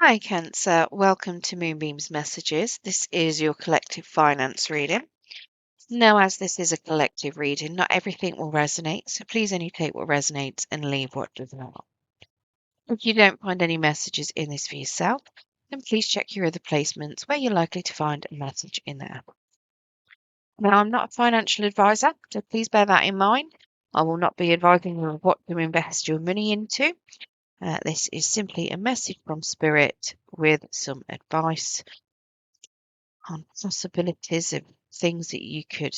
Hi, Cancer. Welcome to Moonbeam's Messages. This is your collective finance reading. Now, as this is a collective reading, not everything will resonate, so please only take what resonates and leave what does not. If you don't find any messages in this for yourself, then please check your other placements where you're likely to find a message in there. Now, I'm not a financial advisor, so please bear that in mind. I will not be advising you on what to invest your money into. This is simply a message from Spirit with some advice on possibilities of things that you could,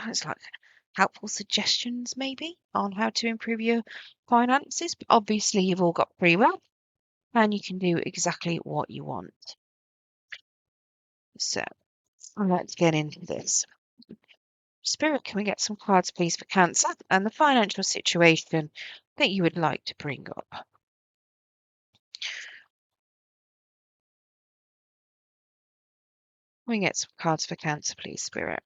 it's like helpful suggestions maybe on how to improve your finances. But obviously, you've all got free will and you can do exactly what you want. So let's get into this. Spirit, can we get some cards, please, for Cancer and the financial situation that you would like to bring up? Can we get some cards for Cancer, please, Spirit?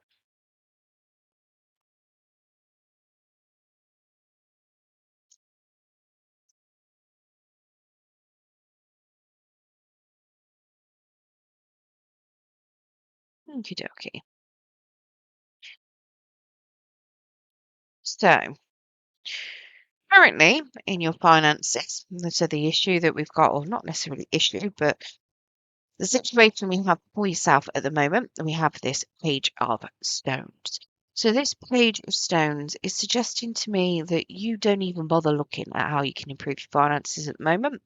Okie dokie. So, currently in your finances, so the issue that we've got, or not necessarily issue, but the situation we have for yourself at the moment, we have this Page of Stones. So this Page of Stones is suggesting to me that you don't even bother looking at how you can improve your finances at the moment.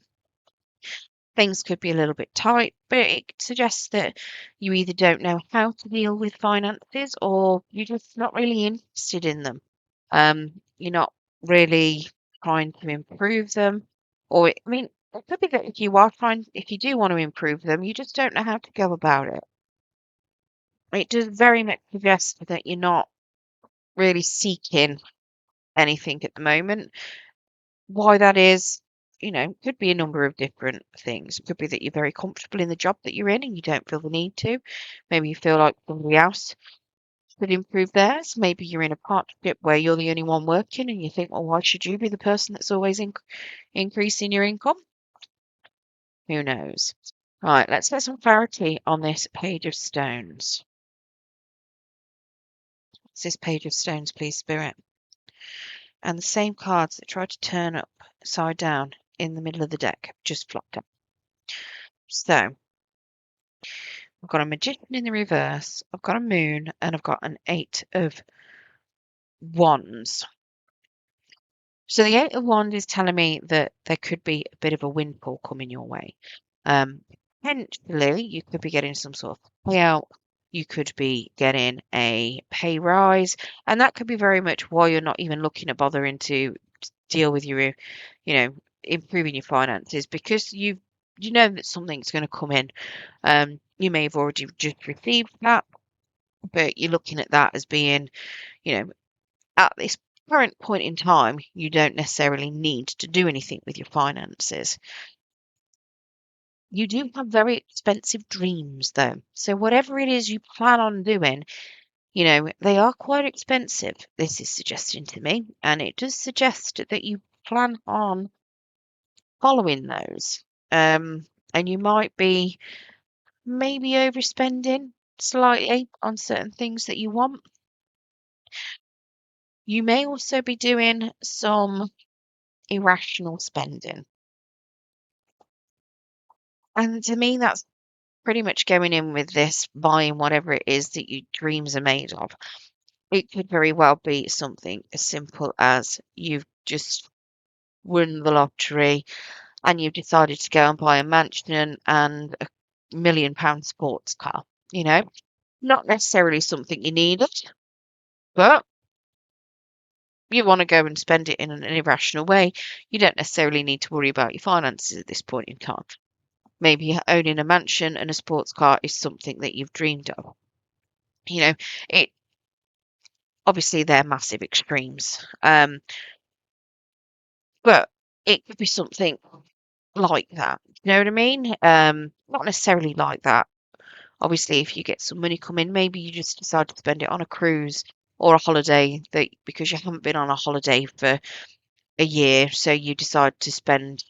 Things could be a little bit tight, but it suggests that you either don't know how to deal with finances or you're just not really interested in them. You're not really trying to improve them, or I mean, it could be that if you do want to improve them, you just don't know how to go about it. It does very much suggest that you're not really seeking anything at the moment. Why that is, could be a number of different things. It could be that you're very comfortable in the job that you're in and you don't feel the need to. Maybe you feel like somebody else could improve theirs. Maybe you're in a partnership where you're the only one working and you think, well, why should you be the person that's always increasing your income? Who knows? Right, let's get some clarity on this Page of Stones. What's this Page of Stones, please, Spirit? And the same cards that try to turn upside down in the middle of the deck just flopped up. So, I've got a Magician in the reverse, I've got a Moon, and I've got an Eight of Wands. So the Eight of Wands is telling me that there could be a bit of a windfall coming your way. Potentially, you could be getting some sort of payout. You could be getting a pay rise, and that could be very much why you're not even looking at bothering to deal with your, improving your finances because you know that something's going to come in. You may have already just received that, but you're looking at that as being, at this current point in time, you don't necessarily need to do anything with your finances. You do have very expensive dreams, though. So, whatever it is you plan on doing, they are quite expensive, this is suggesting to me. And it does suggest that you plan on following those. And you might be maybe overspending slightly on certain things that you want. You may also be doing some irrational spending. And to me, that's pretty much going in with this, buying whatever it is that your dreams are made of. It could very well be something as simple as you've just won the lottery and you've decided to go and buy a mansion and £1 million sports car. Not necessarily something you needed, but you want to go and spend it in an irrational way. You don't necessarily need to worry about your finances at this point in time. Maybe owning a mansion and a sports car is something that you've dreamed of. It obviously they're massive extremes. But it could be something like that. You know what I mean? Not necessarily like that. Obviously, if you get some money coming, maybe you just decide to spend it on a cruise or a holiday because you haven't been on a holiday for a year, so you decide to spend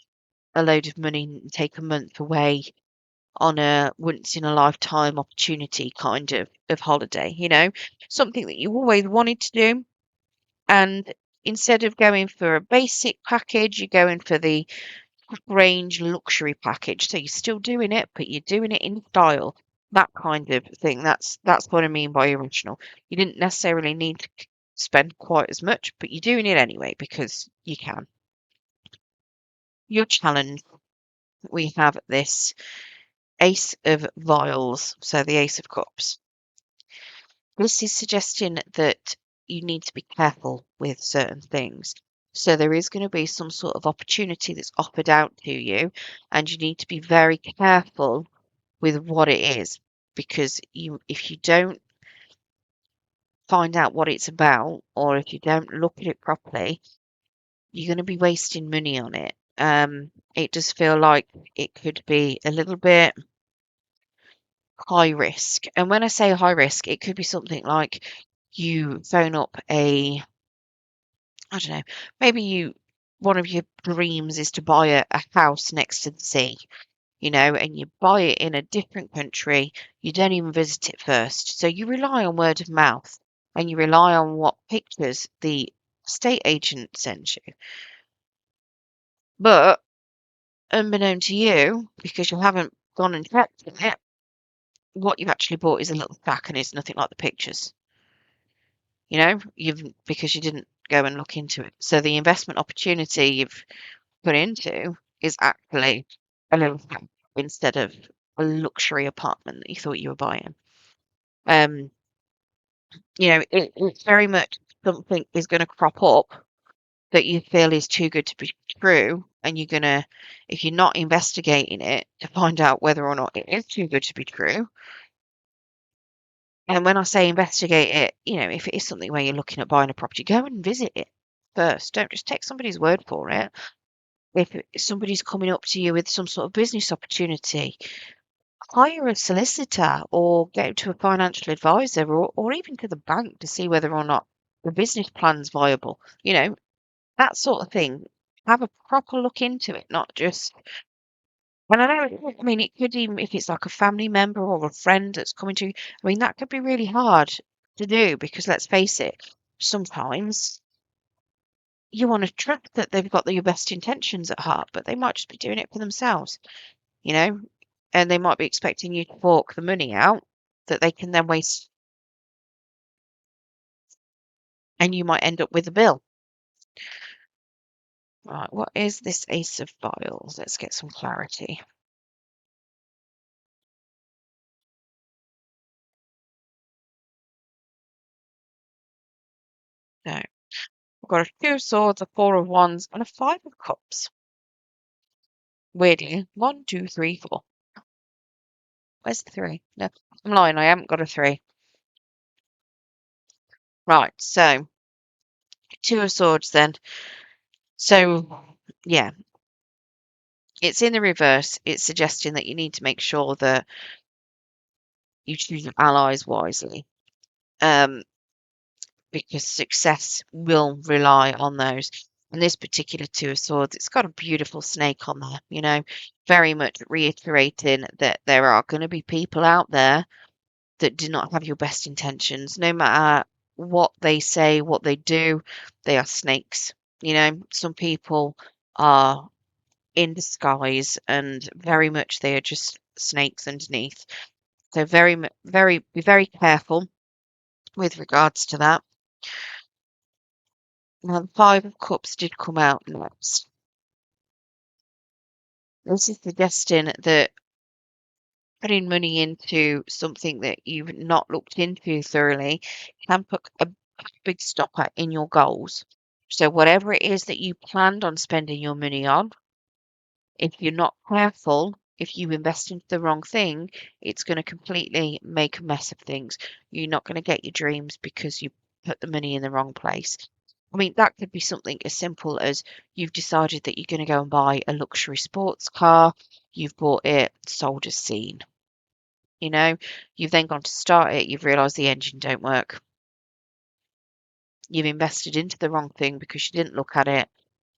a load of money and take a month away on a once in a lifetime opportunity kind of holiday, something that you always wanted to do. And instead of going for a basic package, you're going for the range luxury package. So you're still doing it, but you're doing it in style. That kind of thing. That's what I mean by original. You didn't necessarily need to spend quite as much, but you're doing it anyway because you can. Your challenge, we have this Ace of Vials, so the Ace of Cups. This is suggesting that you need to be careful with certain things. So there is going to be some sort of opportunity that's offered out to you, and you need to be very careful with what it is, because if you don't find out what it's about, or if you don't look at it properly, you're going to be wasting money on it. It does feel like it could be a little bit high risk. And when I say high risk, it could be something like you phone up I don't know, maybe one of your dreams is to buy a house next to the sea, and you buy it in a different country. You don't even visit it first. So you rely on word of mouth, and you rely on what pictures the estate agent sends you. But unbeknown to you, because you haven't gone and checked it, what you've actually bought is a little shack and it's nothing like the pictures. Because you didn't go and look into it. So the investment opportunity you've put into is actually a little shack instead of a luxury apartment that you thought you were buying. Um, it's very much something is going to crop up that you feel is too good to be true, and you're gonna, if you're not investigating it to find out whether or not it is too good to be true. And when I say investigate it, if it is something where you're looking at buying a property, go and visit it first. Don't just take somebody's word for it. If somebody's coming up to you with some sort of business opportunity, hire a solicitor or go to a financial advisor, or even to the bank to see whether or not the business plan's viable. That sort of thing. Have a proper look into it, not just. And I know, I mean, it could even, if it's like a family member or a friend that's coming to you, I mean, that could be really hard to do because let's face it, sometimes you want to trust that they've got your best intentions at heart, but they might just be doing it for themselves, you know, and they might be expecting you to fork the money out that they can then waste, and you might end up with a bill. Right, what is this Ace of Vials? Let's get some clarity. So, I've got a Two of Swords, a Four of Wands, and a Five of Cups. Weirdly, one, two, three, four. Where's the three? No, I'm lying. I haven't got a three. Right, so Two of Swords then. So, yeah, it's in the reverse. It's suggesting that you need to make sure that you choose your allies wisely, um, because success will rely on those. And this particular Two of Swords, it's got a beautiful snake on there, very much reiterating that there are going to be people out there that do not have your best intentions. No matter what they say, what they do, they are snakes. Some people are in disguise and very much they are just snakes underneath. So be very careful with regards to that. Now, the Five of Cups did come out next. This is suggesting that putting money into something that you've not looked into thoroughly can put a big stopper in your goals. So whatever it is that you planned on spending your money on, if you're not careful, if you invest into the wrong thing, it's going to completely make a mess of things. You're not going to get your dreams because you put the money in the wrong place. I mean, that could be something as simple as you've decided that you're going to go and buy a luxury sports car. You've bought it, sold as seen. You've then gone to start it, you've realised the engine don't work. You've invested into the wrong thing because you didn't look at it,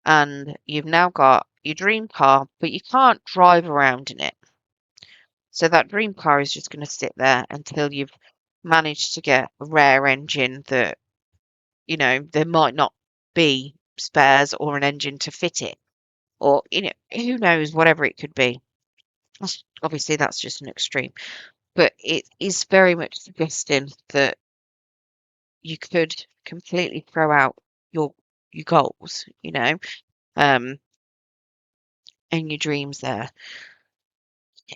and you've now got, your dream car, but you can't drive around in it. So that dream car is just going to sit there until you've managed to get a rare engine that, there might not be spares or an engine to fit it. Or, who knows, whatever it could be. Obviously, that's just an extreme. But it is very much suggesting that you could completely throw out your goals, um, and your dreams there.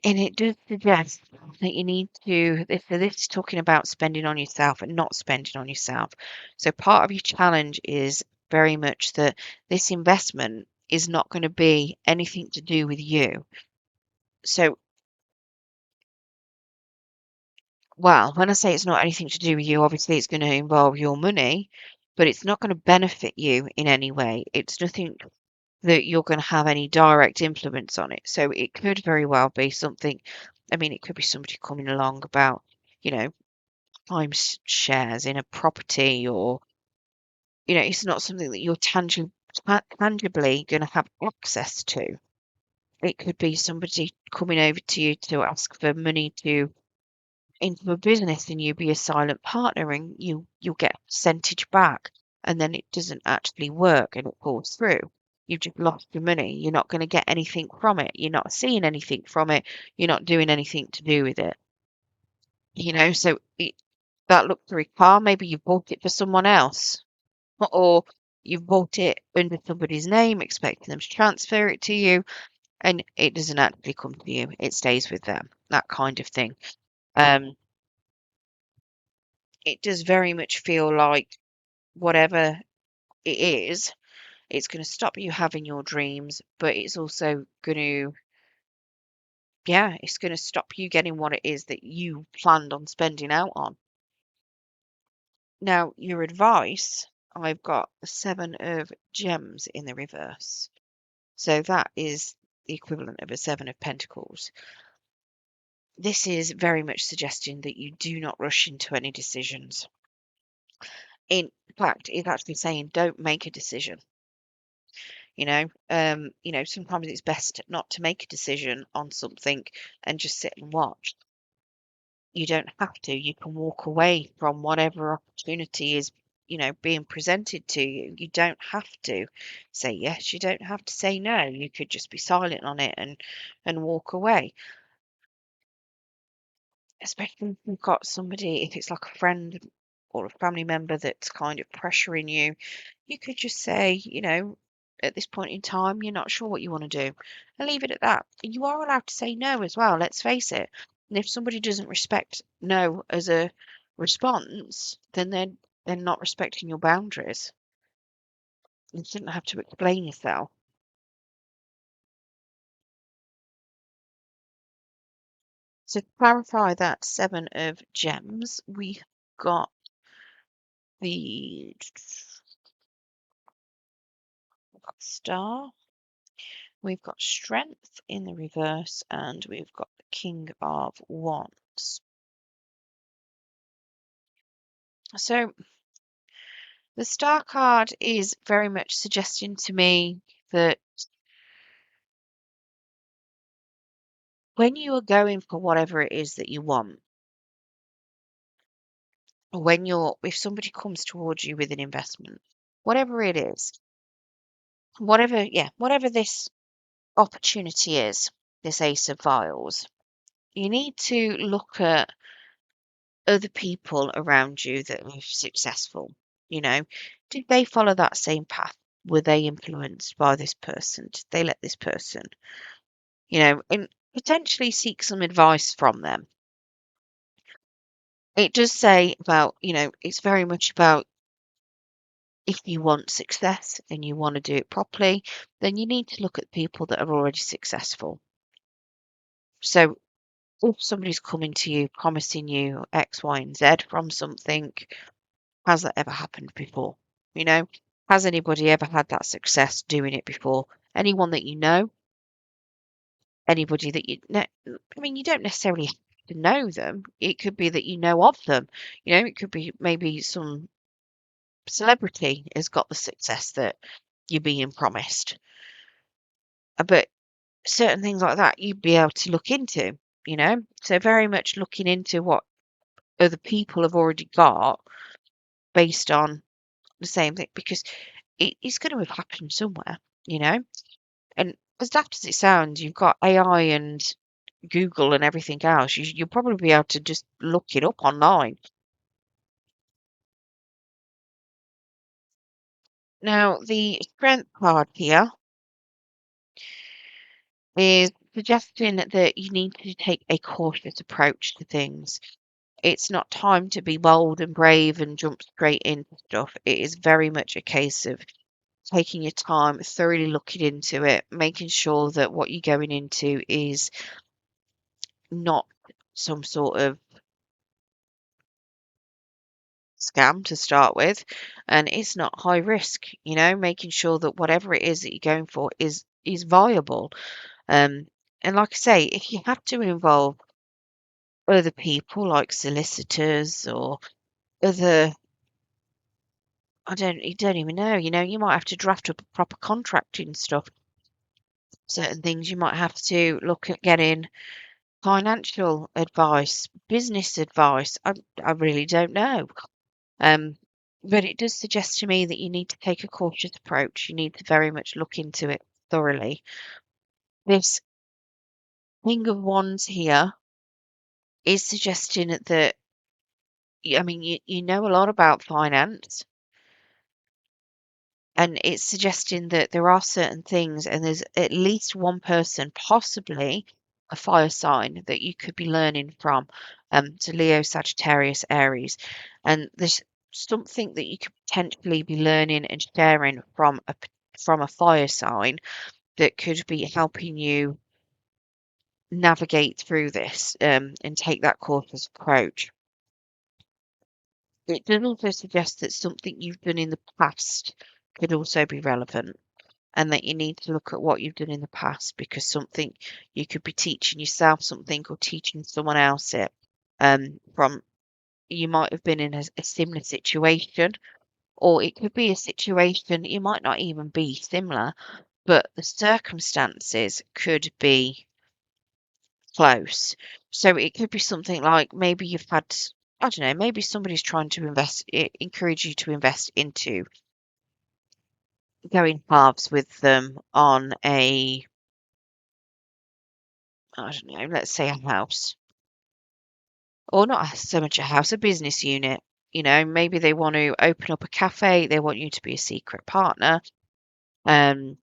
And it does suggest that you need to, this is talking about spending on yourself and not spending on yourself. So part of your challenge is very much that this investment is not going to be anything to do with you. So, well, when I say it's not anything to do with you, obviously it's going to involve your money, but it's not going to benefit you in any way. It's nothing that you're going to have any direct influence on it. So it could very well be something, I mean, it could be somebody coming along about, you know, time shares in a property, or, it's not something that you're tangibly going to have access to. It could be somebody coming over to you to ask for money to into a business, and you be a silent partner, and you'll get a percentage back, and then it doesn't actually work and it falls through. You've just lost your money. You're not going to get anything from it. You're not seeing anything from it. You're not doing anything to do with it. So that luxury car, maybe you bought it for someone else, or you've bought it under somebody's name, expecting them to transfer it to you, and it doesn't actually come to you. It stays with them. That kind of thing. Um, it does very much feel like whatever it is, it's going to stop you having your dreams, but it's also going to, yeah, it's going to stop you getting what it is that you planned on spending out on. Now, your advice, I've got the 7 of Gems in the reverse. So that is the equivalent of a 7 of Pentacles. This is very much suggesting that you do not rush into any decisions. In fact, it's actually saying don't make a decision. Sometimes it's best not to make a decision on something and just sit and watch. You don't have to. You can walk away from whatever opportunity is, being presented to you. You don't have to say yes. You don't have to say no. You could just be silent on it and walk away. Especially if you've got somebody, if it's like a friend or a family member that's kind of pressuring you, you could just say, at this point in time, you're not sure what you want to do, and leave it at that. You are allowed to say no as well, let's face it. And if somebody doesn't respect no as a response, then they're not respecting your boundaries. You shouldn't have to explain yourself. So to clarify that 7 of Gems, we've got the Star, we've got Strength in the reverse, and we've got the King of Wands. So the Star card is very much suggesting to me that when you are going for whatever it is that you want, if somebody comes towards you with an investment, whatever it is, whatever this opportunity is, this Ace of Vials, you need to look at other people around you that are successful. Did they follow that same path? Were they influenced by this person? Did they let this person, and potentially seek some advice from them? It does say about, it's very much about, if you want success and you want to do it properly, then you need to look at people that are already successful. So if somebody's coming to you promising you X, Y, and Z from something, has that ever happened before? Has anybody ever had that success doing it before? Anyone that you know? Anybody that you know? I mean, you don't necessarily have to know them. It could be that you know of them. It could be maybe some celebrity has got the success that you're being promised. But certain things like that you'd be able to look into, you know? So very much looking into what other people have already got based on the same thing, because it's going to have happened somewhere, you know? And as daft as it sounds, you've got AI and Google and everything else. You'll probably be able to just look it up online. Now, the strength card here is suggesting that you need to take a cautious approach to things. It's not time to be bold and brave and jump straight into stuff. It is very much a case of taking your time, thoroughly looking into it, making sure that what you're going into is not some sort of scam to start with, and it's not high risk, you know, making sure that whatever it is that you're going for is viable. Um, and like I say, if you have to involve other people like solicitors or other, you don't even know, you know, you might have to draft up a proper contract and stuff. Certain things you might have to look at getting financial advice, business advice. I really don't know. Um, but it does suggest to me that you need to take a cautious approach. You need to very much look into it thoroughly. This King of Wands here is suggesting that, I mean, you know a lot about finance, and it's suggesting that there are certain things, and there's at least one person, possibly a fire sign, that you could be learning from. So Leo, Sagittarius, Aries, and there's something that you could potentially be learning and sharing from a fire sign that could be helping you navigate through this, and take that cautious approach. It does also suggest that something you've done in the past could also be relevant, and that you need to look at what you've done in the past, because something you could be teaching yourself something or teaching someone else it. From You might have been in a similar situation, or it could be a situation, it might not even be similar, but the circumstances could be close. So it could be something like, maybe you've had, I don't know, maybe somebody's trying to encourage you to invest into going halves with them on I don't know, let's say a house, or not so much a house, a business unit. You know, maybe they want to open up a cafe, they want you to be a secret partner, um,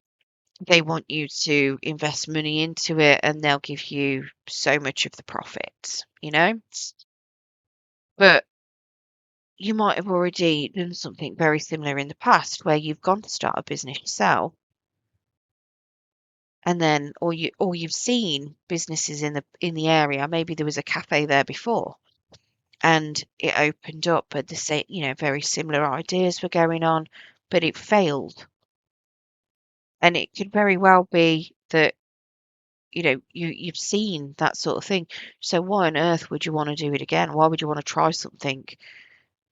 they want you to invest money into it, and they'll give you so much of the profits, you know? But you might have already done something very similar in the past where you've gone to start a business yourself, and then, or you've seen businesses in the area. Maybe there was a cafe there before, and it opened up, but the same, you know, very similar ideas were going on, but it failed. And it could very well be that, you know, you've seen that sort of thing. So why on earth would you want to do it again? Why would you want to try something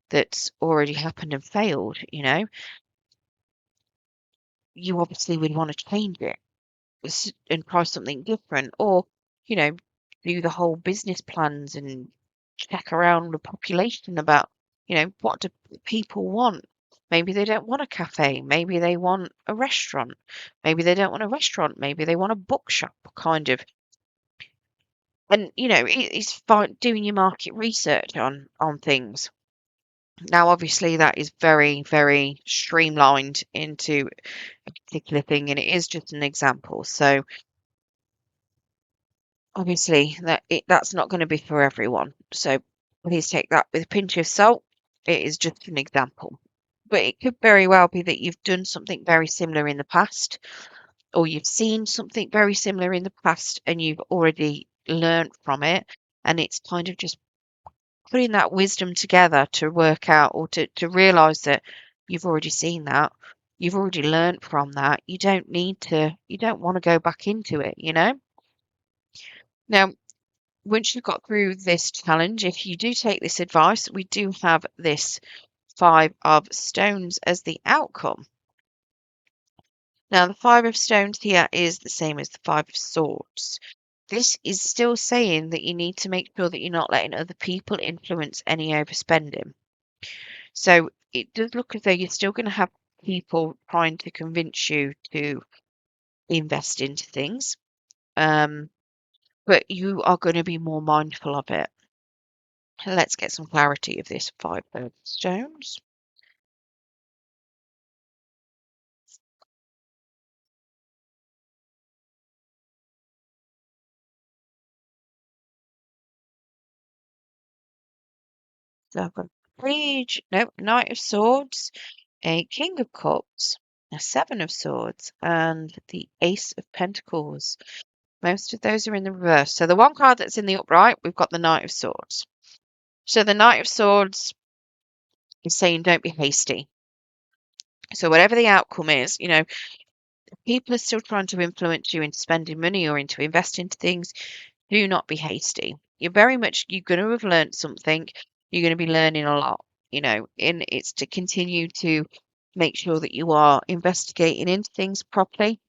that's already happened and failed? You know, you obviously would want to change it and try something different, or, you know, do the whole business plans and check around the population about, you know, what do people want. Maybe they don't want a cafe, maybe they want a restaurant, maybe they don't want a restaurant, maybe they want a bookshop, kind of. And, you know, it's fine doing your market research on things. Now obviously that is very, very streamlined into a particular thing, and it is just an example. So obviously, that's not going to be for everyone. So please take that with a pinch of salt. It is just an example. But it could very well be that you've done something very similar in the past, or you've seen something very similar in the past and you've already learned from it. And it's kind of just putting that wisdom together to work out, or to realize that you've already seen that. You've already learned from that. You don't want to go back into it, you know? Now, once you've got through this challenge, if you do take this advice, we do have this Five of Stones as the outcome. Now, the Five of Stones here is the same as the Five of Swords. This is still saying that you need to make sure that you're not letting other people influence any overspending. So it does look as though you're still going to have people trying to convince you to invest into things, but you are going to be more mindful of it. Let's get some clarity of this Five of Stones. So I've got Page, no, Knight of Swords, a King of Cups, a Seven of Swords, and the Ace of Pentacles. Most of those are in the reverse. So the one card that's in the upright, we've got the Knight of Swords. So the Knight of Swords is saying don't be hasty. So whatever the outcome is, people are still trying to influence you into spending money or into investing into things. Do not be hasty. You're going to have learned something. You're going to be learning a lot, and it's to continue to make sure that you are investigating into things properly.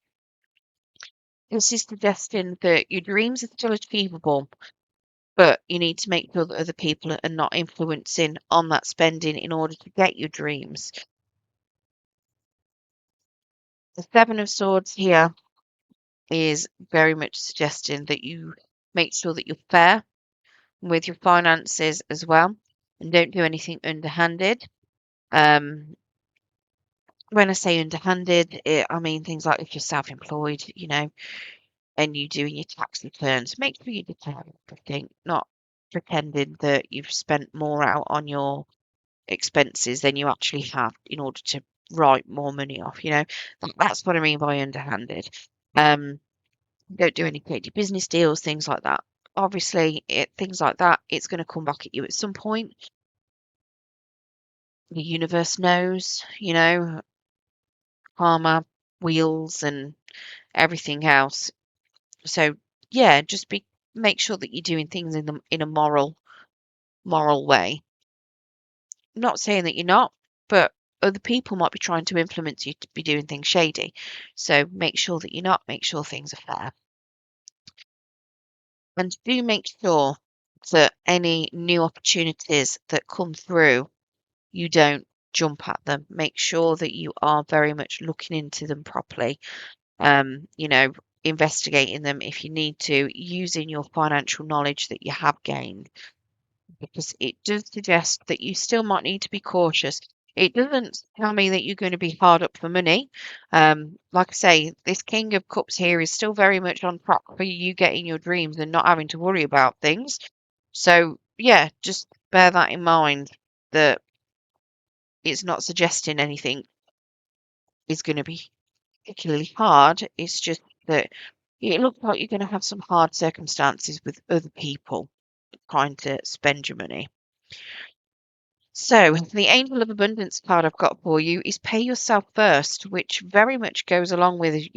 This is suggesting that your dreams are still achievable, but you need to make sure that other people are not influencing on that spending in order to get your dreams. The Seven of Swords here is very much suggesting that you make sure that you're fair with your finances as well and don't do anything underhanded. Um, when I say underhanded, I mean things like if you're self-employed, and you doing your tax returns, make sure you declare everything, not pretending that you've spent more out on your expenses than you actually have in order to write more money off. That's what I mean by underhanded. Um, don't do any shady business deals, things like that. Obviously, things like that, it's going to come back at you at some point. The universe knows, karma, wheels, and everything else. So yeah, just make sure that you're doing things in a moral way. I'm not saying that you're not, but other people might be trying to influence you to be doing things shady. So make sure that you're not. Make sure things are fair, and do make sure that any new opportunities that come through, you don't jump at them. Make sure that you are very much looking into them properly. Um, you know, investigating them if you need to, using your financial knowledge that you have gained, because it does suggest that you still might need to be cautious. It doesn't tell me that you're going to be hard up for money. Like I say, this King of Cups here is still very much on track for you getting your dreams and not having to worry about things. So, yeah, just bear that in mind, that it's not suggesting anything is going to be particularly hard. It's just that it looks like you're going to have some hard circumstances with other people trying to spend your money. So, the Angel of Abundance card I've got for you is pay yourself first, which very much goes along with,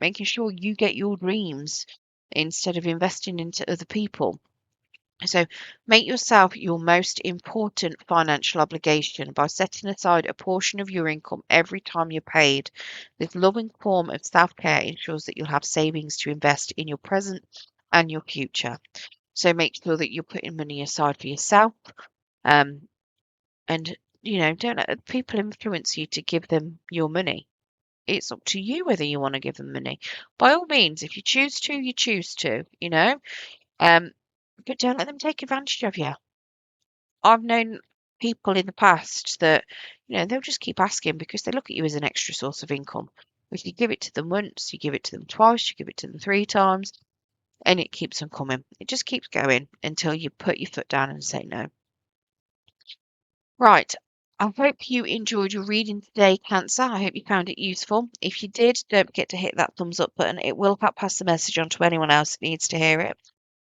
making sure you get your dreams instead of investing into other people. So, make yourself your most important financial obligation by setting aside a portion of your income every time you're paid. This loving form of self care ensures that you'll have savings to invest in your present and your future. So, make sure that you're putting money aside for yourself. Um, and, don't let people influence you to give them your money. It's up to you whether you want to give them money. By all means, if you choose to, you choose to, um, but don't let them take advantage of you. I've known people in the past that, they'll just keep asking because they look at you as an extra source of income. If you give it to them once, you give it to them twice, you give it to them three times, and it keeps them coming. It just keeps going until you put your foot down and say no. Right. I hope you enjoyed your reading today, Cancer. I hope you found it useful. If you did, don't forget to hit that thumbs up button. It will help pass the message on to anyone else that needs to hear it.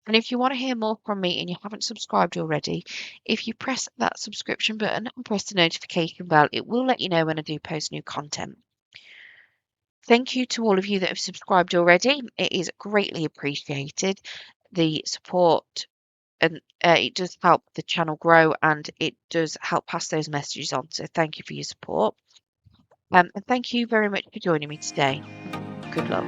And if you want to hear more from me and you haven't subscribed already, if you press that subscription button and press the notification bell, it will let you know when I do post new content. Thank you to all of you that have subscribed already. It is greatly appreciated. The support, and it does help the channel grow, and it does help pass those messages on. So thank you for your support. And thank you very much for joining me today. Good luck.